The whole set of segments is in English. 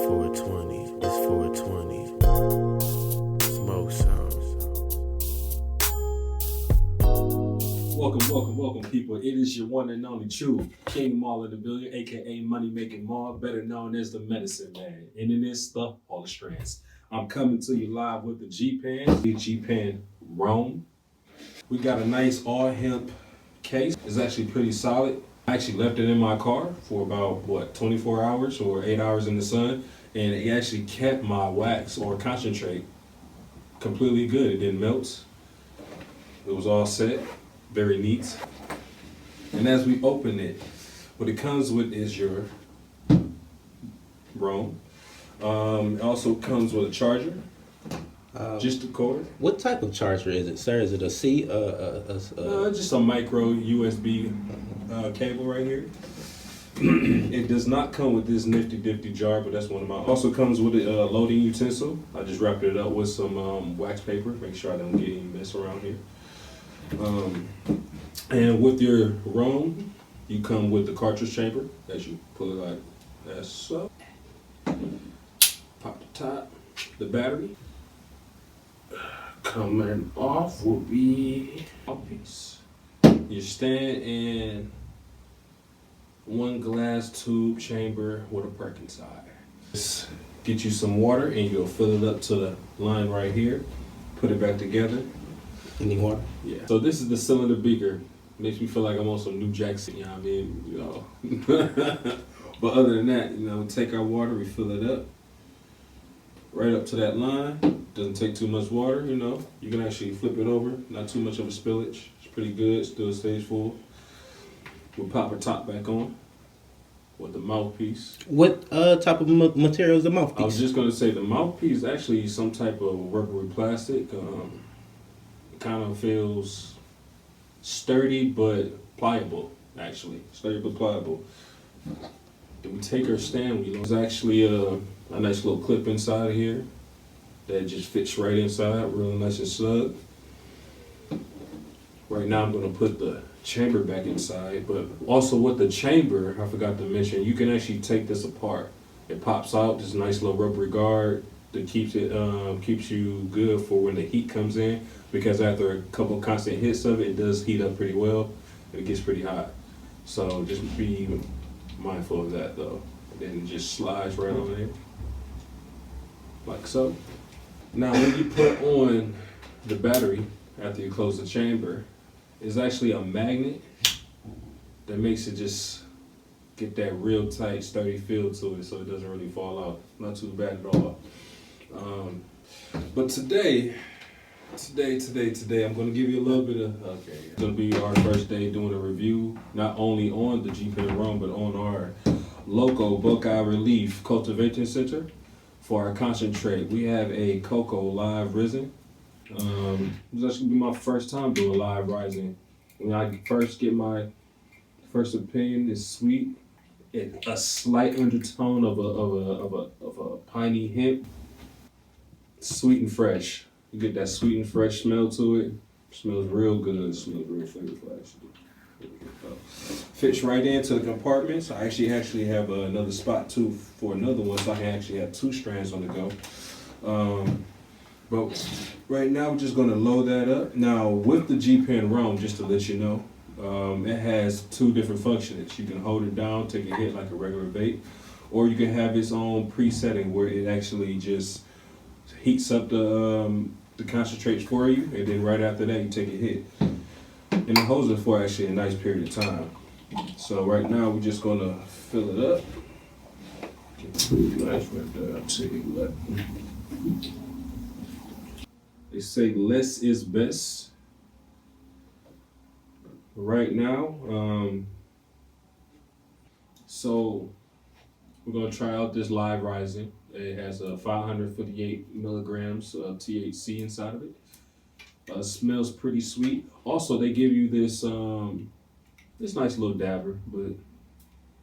420. It's 420. Smoke sounds. Welcome, people. It is your one and only true King Maul of the Billion, aka Money Making Maul, better known as the Medicine Man. And in this stuff, all the strands. I'm coming to you live with the G-Pen Rome. We got a nice all hemp case. It's actually pretty solid. I actually left it in my car for about 24 hours or 8 hours in the sun, and it actually kept my wax or concentrate completely good. It didn't melt. It was all set, very neat. And as we open it, what it comes with is your Rome. It also comes with a charger, just a cord. What type of charger is it, sir? Is it a C? Just a micro USB cable right here. It does not come with this nifty jar, but that's one of mine. Also comes with a loading utensil. I just wrapped it up with some wax paper, make sure I don't get any mess around here. And with your Rome, you come with the cartridge chamber that you put it like that. So pop the top, the battery. Coming off will be a piece. Your stand and one glass tube chamber with a perk inside. Just get you some water and you'll fill it up to the line right here. Put it back together. Any water? Yeah. So this is the cylinder beaker. Makes me feel like I'm on some New Jack City, you know what I mean? But other than that, take our water, we fill it up. Right up to that line. Doesn't take too much water, You can actually flip it over. Not too much of a spillage. It's pretty good. Still stays full. We'll pop our top back on with the mouthpiece. What type of material is the mouthpiece? I was just going to say the mouthpiece is actually some type of rubbery plastic. It kind of feels sturdy but pliable, actually. Sturdy but pliable. Then we take our stand. There's actually a nice little clip inside of here that just fits right inside, real nice and snug. Right now I'm going to put the chamber back inside, but also with the chamber, I forgot to mention, you can actually take this apart. It pops out, this nice little rubbery guard that keeps you good for when the heat comes in, because after a couple constant hits of it, it does heat up pretty well. It gets pretty hot. So just be mindful of that though. And then it just slides right on there, like so. Now when you put on the battery after you close the chamber, it's actually a magnet that makes it just get that real tight, sturdy feel to it, so it doesn't really fall out. Not too bad at all. But today, I'm gonna give you a little bit of, it's gonna be our first day doing a review, not only on the G-Pen Rome, but on our local Buckeye Relief Cultivation Center for our concentrate. We have a Koko live resin. This actually be my first time doing live rising. When I first get my first opinion, it's sweet. A slight undertone of a piney hemp. Sweet and fresh. You get that sweet and fresh smell to it. Smells real good. It smells real flavorful actually. Fits right into the compartments. I actually have another spot too for another one, so I can actually have two strands on the go. But right now we're just gonna load that up. Now with the G-Pen Rome, just to let you know, it has two different functions. You can hold it down, take a hit like a regular vape, or you can have its own presetting where it actually just heats up the concentrates for you, and then right after that you take a hit. And it holds it for actually a nice period of time. So right now we're just gonna fill it up. Get pretty nice right there. I'll tell you what. They say less is best. Right now, so we're gonna try out this live rising. It has 558 milligrams of THC inside of it. Smells pretty sweet. Also, they give you this nice little dabber, but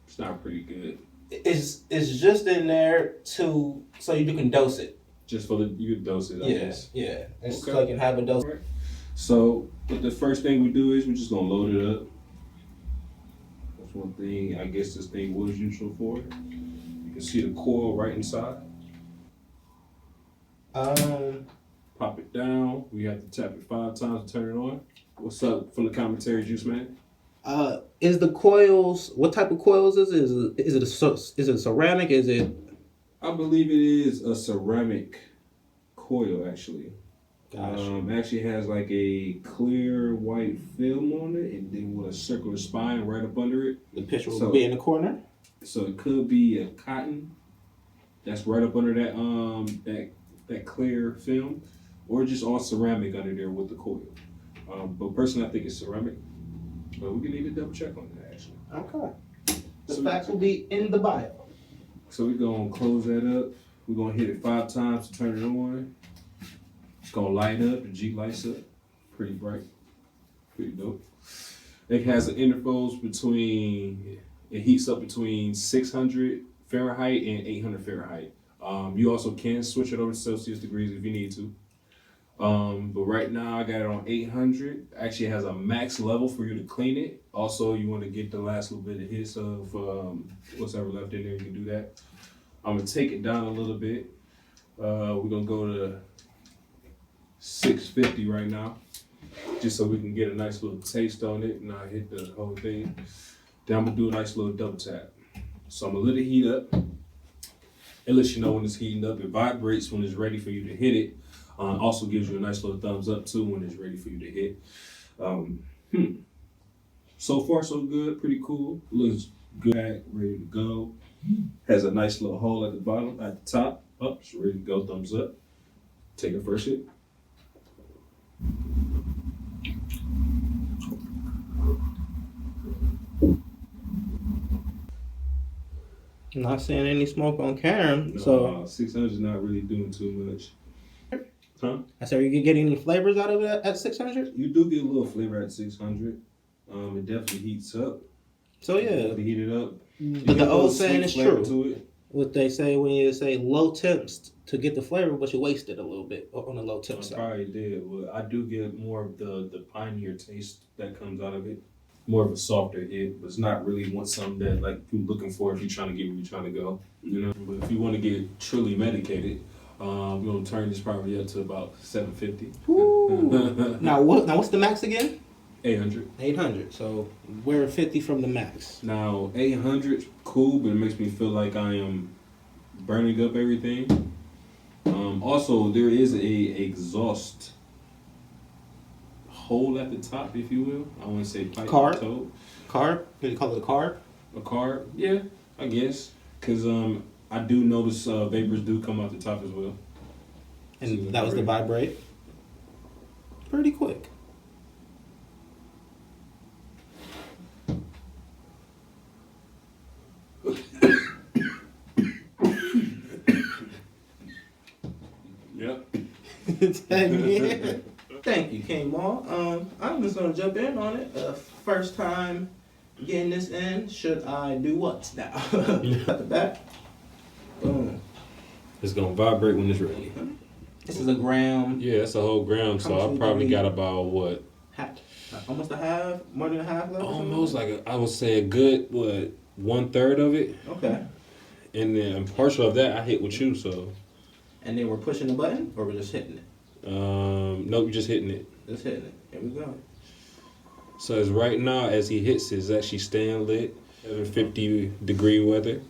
it's not pretty good. It's just in there so you can dose it. Just for you can dose it, I guess. Yeah. It's so you can have a dose. Right. So, but the first thing we do is we're just gonna load it up. That's one thing I guess this thing was useful for. You can see the coil right inside. Pop it down. We have to tap it 5 times to turn it on. What's up from the commentary, Juice Man? Is the coils, what type of coils is it? Is it ceramic? Is it? I believe it is a ceramic coil, actually. Gotcha. Actually has like a clear white film on it, and then with a circular spine right up under it. The picture will be in the corner. So it could be a cotton that's right up under that clear film, or just all ceramic under there with the coil. But personally, I think it's ceramic. But we can need to double check on that, actually. Okay. The facts will be in the bio. So we're gonna close that up. We're gonna hit it 5 times to turn it on. It's gonna light up. The G lights up. Pretty bright. Pretty dope. It has an intervals between. It heats up between 600 Fahrenheit and 800 Fahrenheit. You also can switch it over to Celsius degrees if you need to. But right now I got it on 800. Actually, it has a max level for you to clean it. Also, you want to get the last little bit of hits of what's ever left in there, you can do that. I'm going to take it down a little bit. We're going to go to 650 right now, just so we can get a nice little taste on it, and I hit the whole thing. Then I'm going to do a nice little double tap. So I'm going to let it heat up. It lets you know when it's heating up. It vibrates when it's ready for you to hit it. Also gives you a nice little thumbs up too when it's ready for you to hit. So far so good, pretty cool. Looks good, ready to go. Has a nice little hole at the bottom, at the top. Up, it's ready to go, thumbs up. Take a first hit. I'm not seeing any smoke on camera, so 600 is not really doing too much. Huh? I said, you get any flavors out of it at 600? You do get a little flavor at 600. It definitely heats up. So yeah, Definitely heat it up. but the old saying is true. To it. What they say when you say low temps to get the flavor, but you wasted a little bit on the low temp I side. probably did. Well, I do get more of the pioneer taste that comes out of it. More of a softer hit, but it's not really something that like you're looking for if you're trying to get where you're trying to go. You know, but if you want to get truly medicated, we're gonna turn this probably up to about 750. Now what's the max again? 800. 800. So we're 50 from the max. Now 800 cool, but it makes me feel like I am burning up everything. Also, there is a exhaust hole at the top, if you will. I want to say pipe. Carb? Carb? Did you call it a carb? A carb? Yeah, I guess. Because I do notice vapors do come out the top as well. And that was the vibrate? Pretty quick. Yep. Thank you, K-Mall. I'm just gonna jump in on it. First time getting this in. Should I do what now? At the back. Boom. It's going to vibrate when it's ready. This is a gram. Yeah, that's a whole gram, so I probably got about what? Almost a half? More than a half left? Almost like, I would say a good, 1/3 of it. Okay. And then partial of that I hit with you, so. And then we're pushing the button, or we're just hitting it? Nope, you're just hitting it. Just hitting it. Here we go. So as right now, as he hits, it's actually staying lit. 50-degree weather.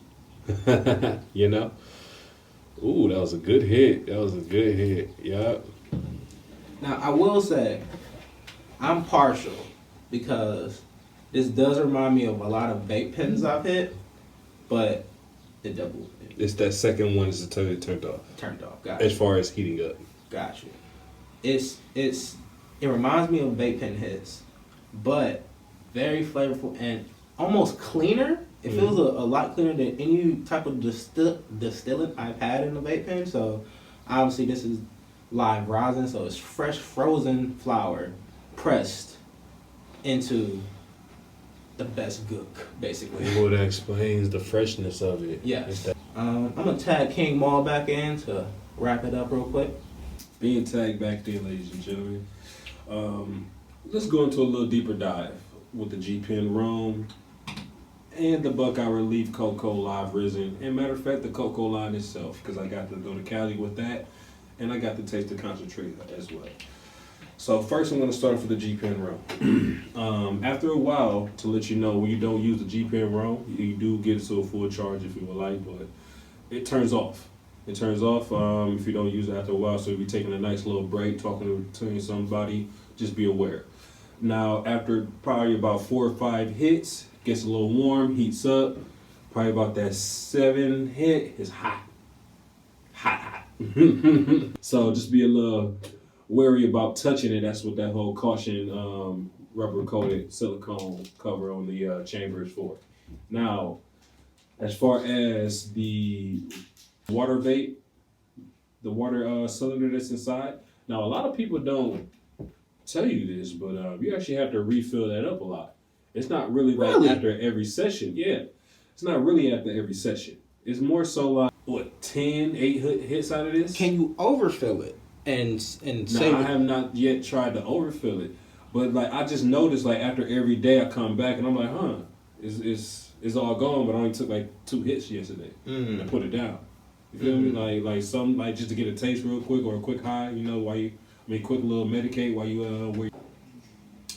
You know? Ooh, that was a good hit. Yup. Now, I will say, I'm partial because this does remind me of a lot of vape pens I've hit, but it doubled. It's that second one is turned off. Turned off. Got As you. far as heating up. Got you. It reminds me of vape pen hits, but very flavorful and almost cleaner. It feels a lot cleaner than any type of distillant I've had in the vape pen. So obviously this is live rosin, so it's fresh frozen flower pressed into the best gook, basically. Well, that explains the freshness of it. Yes. I'm gonna tag King Maul back in to wrap it up real quick. Being tagged back in, ladies and gentlemen. Let's go into a little deeper dive with the G Pen Rome. and the Buckeye Relief Koko Live Resin. And matter of fact, the Koko line itself, because I got to go to Cali with that, and I got to taste the concentrate as well. So first I'm going to start for the G-Pen rum. After a while, to let you know, when you don't use the G-Pen rum, you do get it to a full charge if you would like, but it turns off. It turns off if you don't use it after a while. So if you're taking a nice little break, talking to somebody, just be aware. Now, after probably about 4 or 5 hits, gets a little warm, heats up. Probably about that 7th hit, it's hot. Hot. So just be a little wary about touching it. That's what that whole caution rubber coated silicone cover on the chamber is for. Now, as far as the water vape, the water cylinder that's inside. Now, a lot of people don't tell you this, but you actually have to refill that up a lot. It's not really like after every session. Yeah, it's not really after every session. It's more so like, what, 8 hits out of this? Can you overfill it and No, I have not yet tried to overfill it, but like I just noticed like after every day I come back and I'm like, it's all gone, but I only took like 2 hits yesterday and put it down. You feel me? Like some like just to get a taste real quick or a quick high, you know, while you quick little medicate while you where.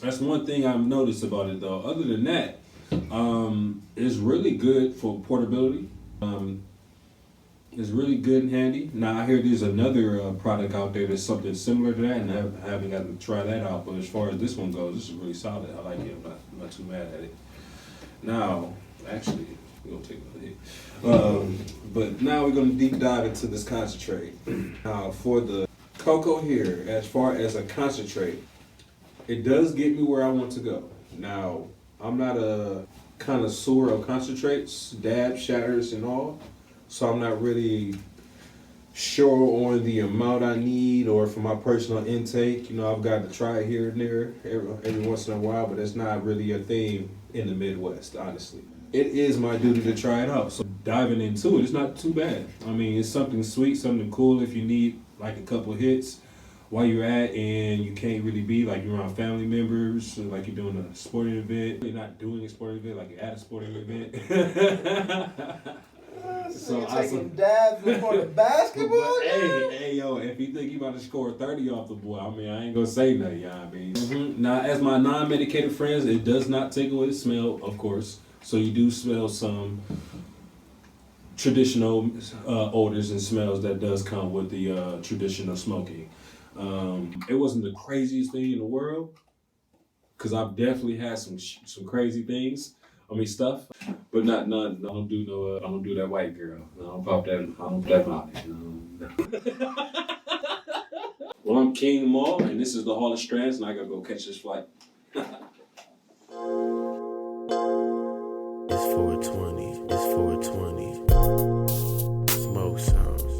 That's one thing I've noticed about it though. Other than that, it's really good for portability. It's really good and handy. Now I hear there's another product out there that's something similar to that, and I haven't got to try that out. But as far as this one goes, this is really solid. I like it. I'm not too mad at it. Now, actually, we're gonna take another hit. But now we're gonna deep dive into this concentrate. Now for the Koko here, as far as a concentrate, it does get me where I want to go. Now, I'm not a connoisseur of concentrates, dabs, shatters, and all. So I'm not really sure on the amount I need or for my personal intake. You know, I've got to try it here and there every once in a while, but it's not really a thing in the Midwest, honestly. It is my duty to try it out. So diving into it, it's not too bad. I mean, it's something sweet, something cool if you need like a couple hits while you're at and you can't really be like you're around family members, or like you're doing a sporting event. You're not doing a sporting event, like you're at a sporting event. So you're taking dabs before the basketball game? Hey, yo, if you think you about to score 30 off the boy, I mean, I ain't gonna say nothing, you know what I mean? Now, as my non-medicated friends, it does not take away the smell, of course. So you do smell some traditional odors and smells that does come with the traditional smoking. It wasn't the craziest thing in the world, because I've definitely had some crazy things. I mean stuff, but not none. I don't do that white girl. I don't pop that. I don't that molly. Well, I'm King Maul, and this is the Hall of Strands, and I gotta go catch this flight. It's 420. It's 420. Smoke sounds.